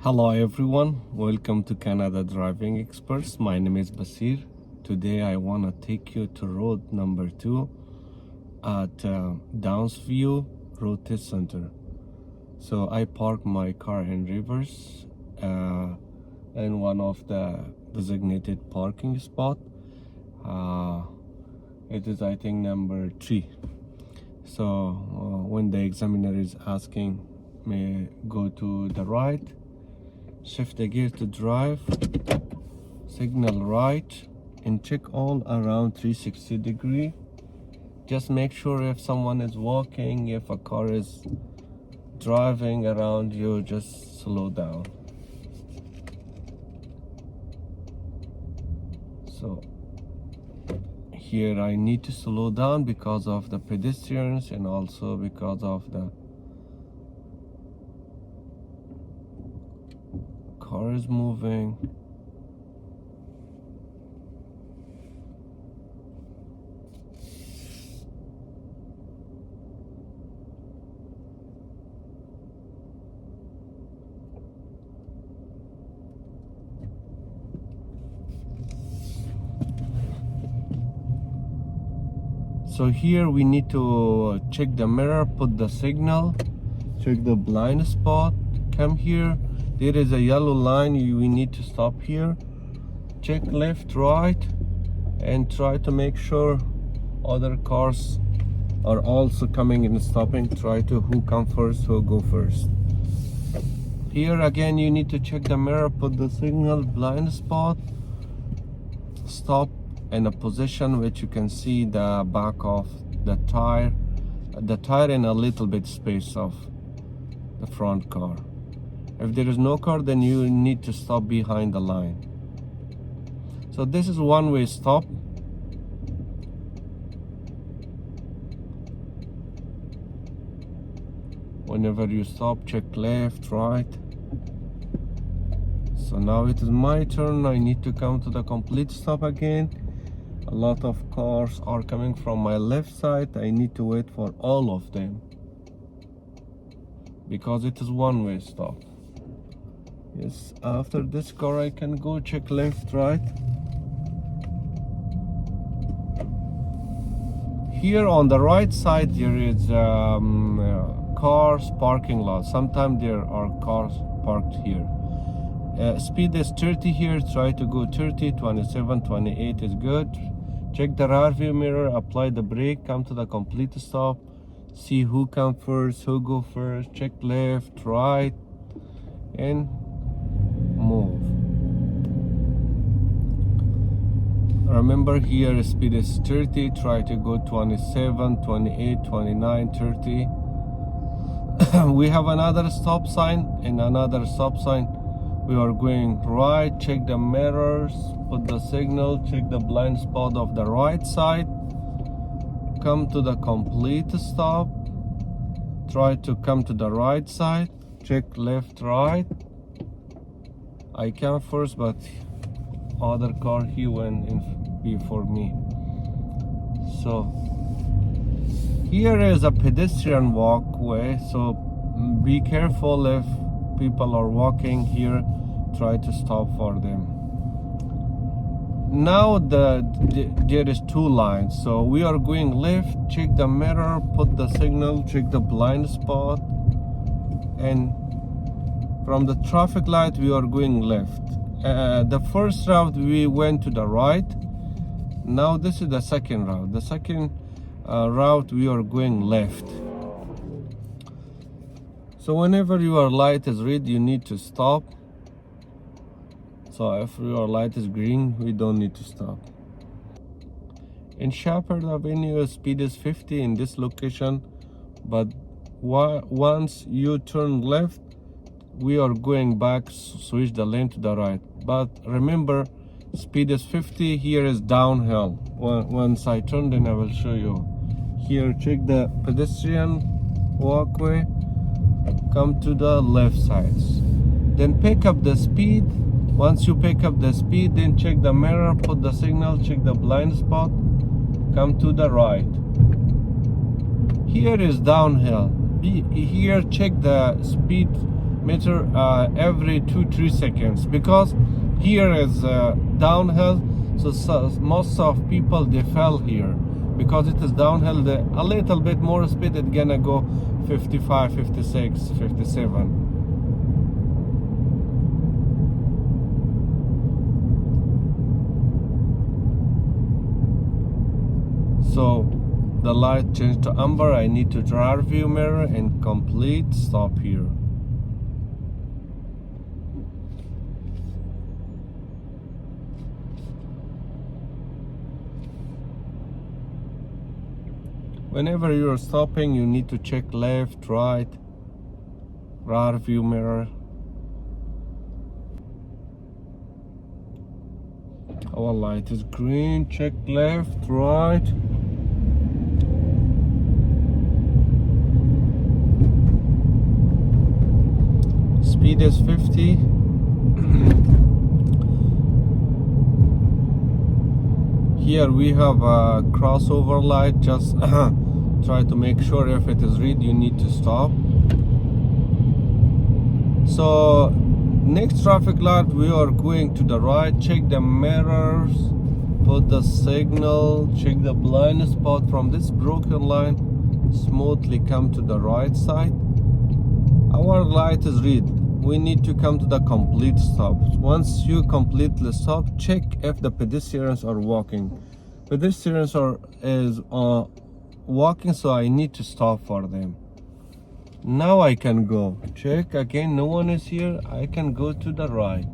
Hello everyone, welcome to Canada Driving Experts. My name is Basir. Today I want to take you to road number 2 at Downsview DriveTest Centre. So I parked my car in reverse in one of the designated parking spot. It is I think number 3. So when the examiner is asking me go to the right, shift the gear to drive, signal right, and check all around 360 degree. Just make sure if someone is walking, if a car is driving around you, just slow down. So here I need to slow down because of the pedestrians and also because of the car is moving. So here we need to check the mirror, put the signal, check the blind spot, come here. There is a yellow line, we need to stop here. Check left, right, and try to make sure other cars are also coming and stopping. Try to who come first, who go first. Here again, you need to check the mirror, put the signal, blind spot, stop in a position which you can see the back of the tire and a little bit space of the front car. If there is no car, then you need to stop behind the line. So this is one-way stop. Whenever you stop, check left, right. So now it is my turn. I need to come to the complete stop again. A lot of cars are coming from my left side. I need to wait for all of them because it is one-way stop. Yes, after this car I can go check left, right. Here on the right side there is cars parking lot. Sometimes there are cars parked here. Speed is 30 here. Try to go 30, 27, 28 is good. Check the rear view mirror, apply the brake, come to the complete stop, see who come first, who go first, check left, right, and move. Remember here speed is 30, try to go 27, 28, 29, 30. We have another stop sign and another stop sign. We are going right, check the mirrors, put the signal, check the blind spot of the right side, come to the complete stop, try to come to the right side, check left, right. I came first, but other car he went in before me. So here is a pedestrian walkway, so be careful if people are walking here, try to stop for them. Now there is 2 lines, so we are going left, check the mirror, put the signal, check the blind spot, and from the traffic light we are going left. The first route we went to the right. Now this is the second route. The second route we are going left. So whenever your light is red, you need to stop. So if your light is green, we don't need to stop. In Sheppard Avenue, speed is 50 in this location, but once you turn left, we are going back, switch the lane to the right. But remember, speed is 50, here is downhill. Once I turn, then I will show you. Here, check the pedestrian walkway, come to the left sides, then pick up the speed. Once you pick up the speed, then check the mirror, put the signal, check the blind spot, come to the right. Here is downhill. Here check the speed meter every 2-3 seconds, because here is downhill, so most of people they fell here because it is downhill. A little bit more speed, it's gonna go 55, 56, 57. So the light changed to amber. I need to rear view mirror and complete stop here. Whenever you're stopping, you need to check left, right, rear view mirror. Our light is green. Check left, right. Speed is 50. Here we have a crossover light. Just try to make sure if it is red, you need to stop. So next traffic light, we are going to the right. Check the mirrors, put the signal, check the blind spot. From this broken line, smoothly come to the right side. Our light is red. We need to come to the complete stop. Once you completely stop, check if the pedestrians are walking. Pedestrians are walking, so I need to stop for them. Now I can go. Check again, no one is here. I can go to the right.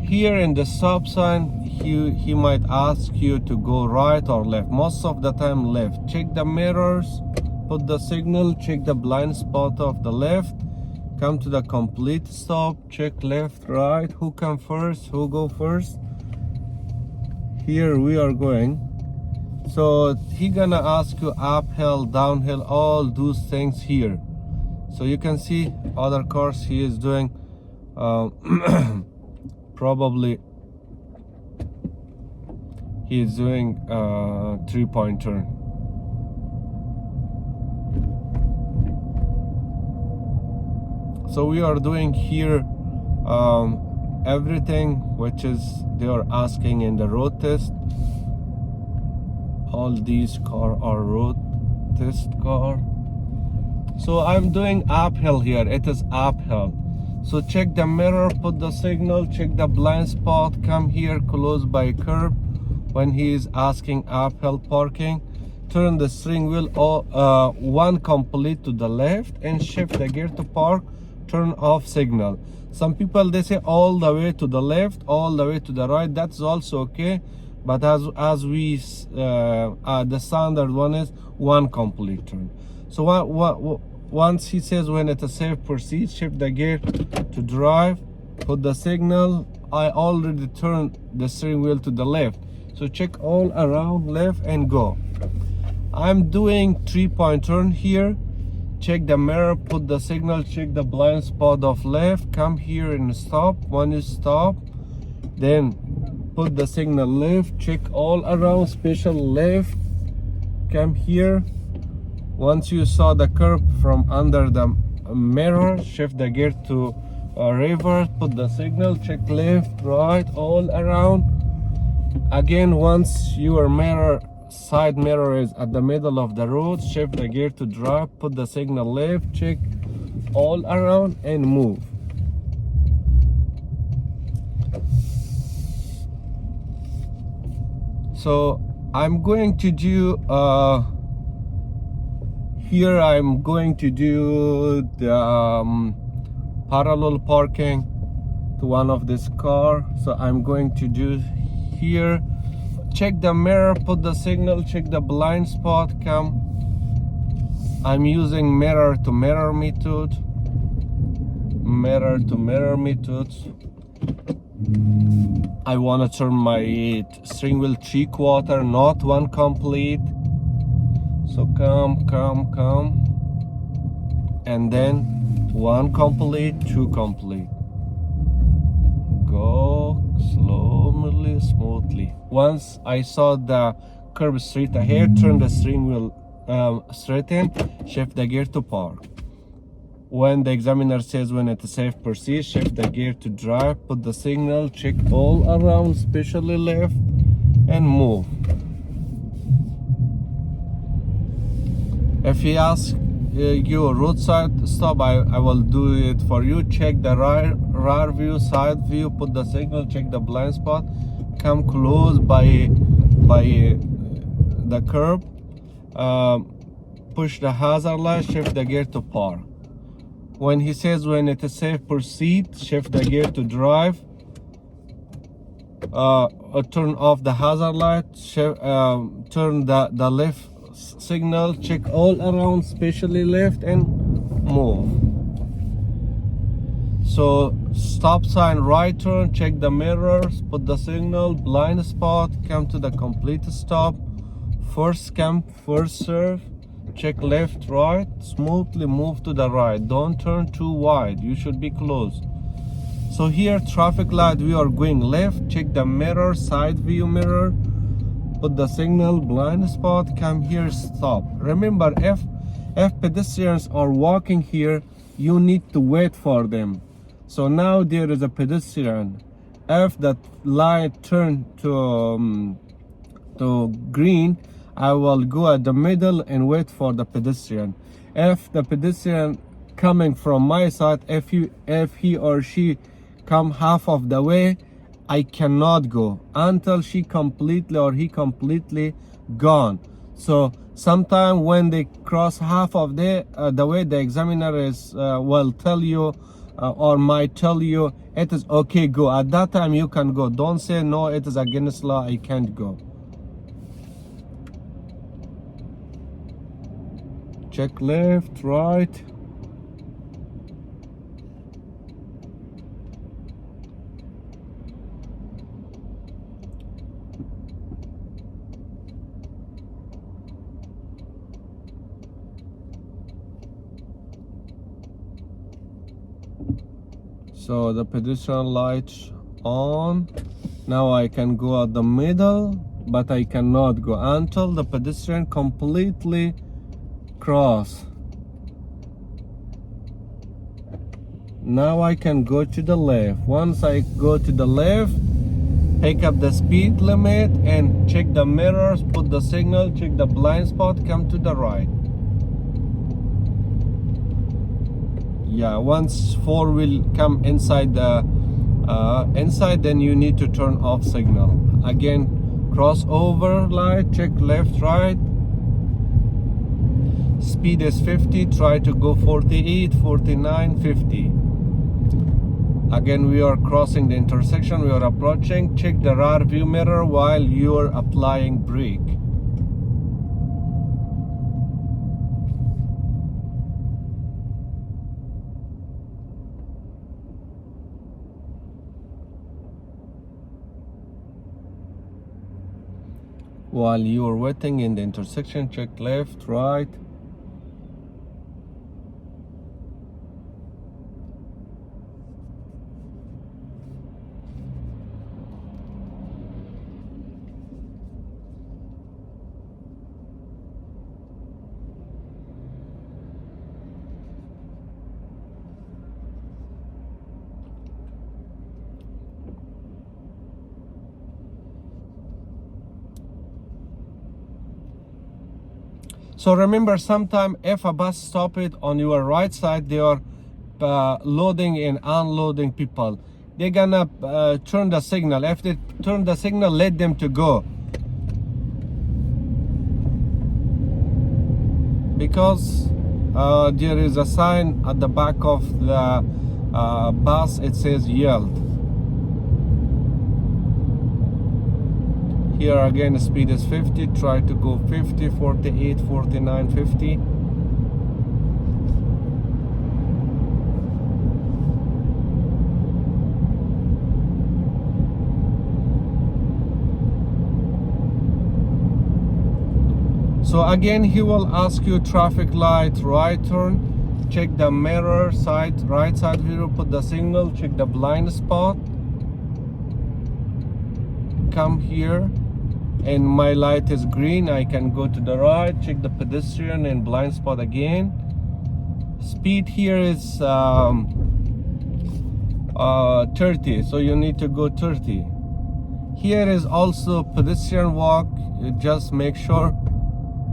Here in the stop sign, he might ask you to go right or left. Most of the time left. Check the mirrors, put the signal, check the blind spot of the left. Come to the complete stop, check left, right, who come first, who go first. Here we are going. So he gonna ask you uphill, downhill, all those things here. So you can see other cars he is doing probably he is doing 3-point turn. So we are doing here everything which is they are asking in the road test. All these cars are road test car. So I'm doing uphill here. It is uphill. So check the mirror, put the signal, check the blind spot, come here close by curb when he is asking uphill parking. Turn the steering wheel one complete to the left and shift the gear to park. Turn off signal. Some people they say all the way to the left, all the way to the right. That's also okay, but as we the standard one is one complete turn. So once he says when it is safe, proceed, shift the gear to drive, put the signal. I already turned the steering wheel to the left, so check all around left and go. I'm doing 3-point turn here. Check the mirror, put the signal, check the blind spot of left, come here and stop. When you stop, then put the signal left, check all around, special left, come here. Once you saw the curb from under the mirror, shift the gear to reverse, put the signal, check left, right, all around. Again, once your side mirror is at the middle of the road, shift the gear to drive, put the signal left, check all around and move. So I'm going to do here I'm going to do the parallel parking to one of this car. So I'm going to do here. Check the mirror, put the signal, check the blind spot, come. I'm using mirror to mirror method. Mirror to mirror method. I want to turn my steering wheel 3/4, not one complete. So come. And then one complete, two complete. Go slowly, smoothly. Once I saw the curb straight ahead, turn the steering wheel straighten, shift the gear to park. When the examiner says when it is safe, proceed, shift the gear to drive, put the signal, check all around, especially left, and move. If he asks you roadside stop, I will do it for you. Check the rear view, side view, put the signal, check the blind spot, come close by the curb, push the hazard light, shift the gear to park. When he says when it is safe, proceed, shift the gear to drive, turn off the hazard light, turn the left signal, check all around, especially left, and move. So stop sign, right turn, check the mirrors, put the signal, blind spot, come to the complete stop, first come, first serve, check left, right, smoothly move to the right, don't turn too wide, you should be close. So here traffic light, we are going left, check the mirror, side view mirror, put the signal, blind spot, come here, stop. Remember, if pedestrians are walking here, you need to wait for them. So now there is a pedestrian. If that light turn to green, I will go at the middle and wait for the pedestrian. If the pedestrian coming from my side, if he or she come half of the way, I cannot go until she completely or he completely gone. So sometime when they cross half of the way, the examiner is will tell you or might tell you it is okay, go. At that time you can go. Don't say no, it is against law, I can't go. Check left, right. So the pedestrian lights on. Now I can go at the middle, but I cannot go until the pedestrian completely cross. Now I can go to the left. Once I go to the left, pick up the speed limit and check the mirrors, put the signal, check the blind spot, come to the right. Yeah, once four will come inside the inside, then you need to turn off signal. Again, cross over light, check left, right. Speed is 50, try to go 48, 49, 50. Again, we are crossing the intersection, we are approaching. Check the rear view mirror while you are applying brake. While you are waiting in the intersection, check left, right. So remember, sometime if a bus stop it on your right side, they are loading and unloading people. They're gonna turn the signal. If they turn the signal, let them to go. Because there is a sign at the back of the bus, it says yield. Here again, speed is 50, try to go 50, 48, 49, 50. So again, he will ask you traffic light, right turn, check the mirror, side, right side view, put the signal, check the blind spot. Come here. And my light is green, I can go to the right, check the pedestrian and blind spot again. Speed here is 30, so you need to go 30. Here is also pedestrian walk. You just make sure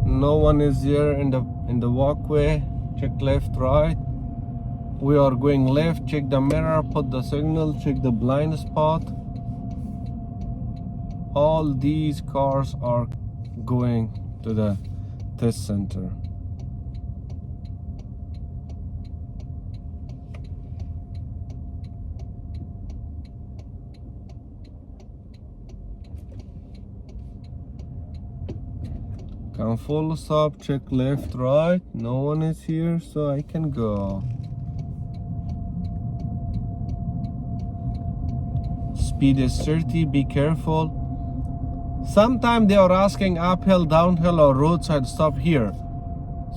no one is here in the walkway. Check left, right. We are going left. Check the mirror, put the signal, check the blind spot. All these cars are going to the test center. Come full stop, check left, right. No one is here, so I can go. Speed is 30, be careful. Sometimes they are asking uphill, downhill, or roadside stop here.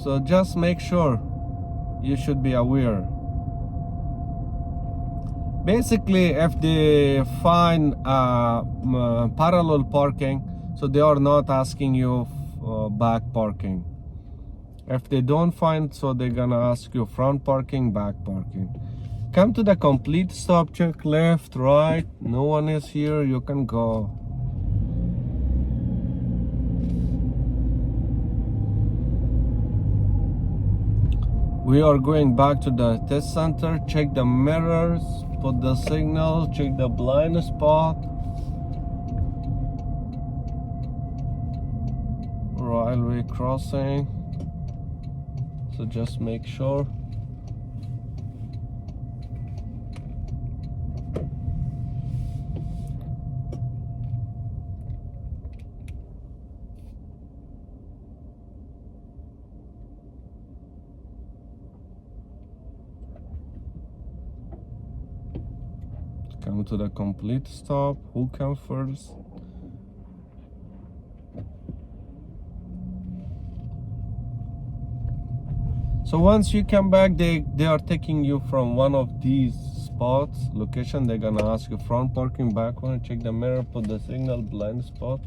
So just make sure you should be aware. Basically, if they find parallel parking, so they are not asking you back parking. If they don't find, so they're gonna ask you front parking, back parking. Come to the complete stop, check left, right. No one is here, you can go. We are going back to the test center. Check the mirrors, put the signal, check the blind spot. Railway crossing. So just make sure. Come to the complete stop. Who comes first? So once you come back, they are taking you from one of these spots, location. They're gonna ask you front parking, back one. Check the mirror, put the signal, blind spot.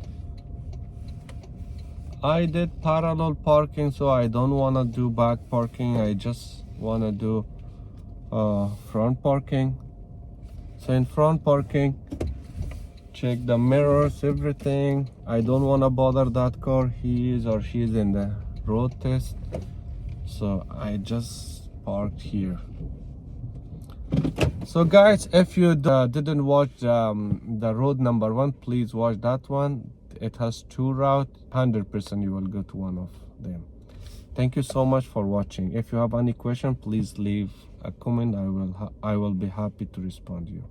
I did parallel parking, so I don't wanna do back parking. I just wanna do front parking. So in front parking, check the mirrors, everything. I don't wanna bother that car. He is or she is in the road test. So I just parked here. So guys, if you didn't watch the road number 1, please watch that one. It has 2 routes. 100% you will go to one of them. Thank you so much for watching. If you have any question, please leave a comment. I will be happy to respond to you.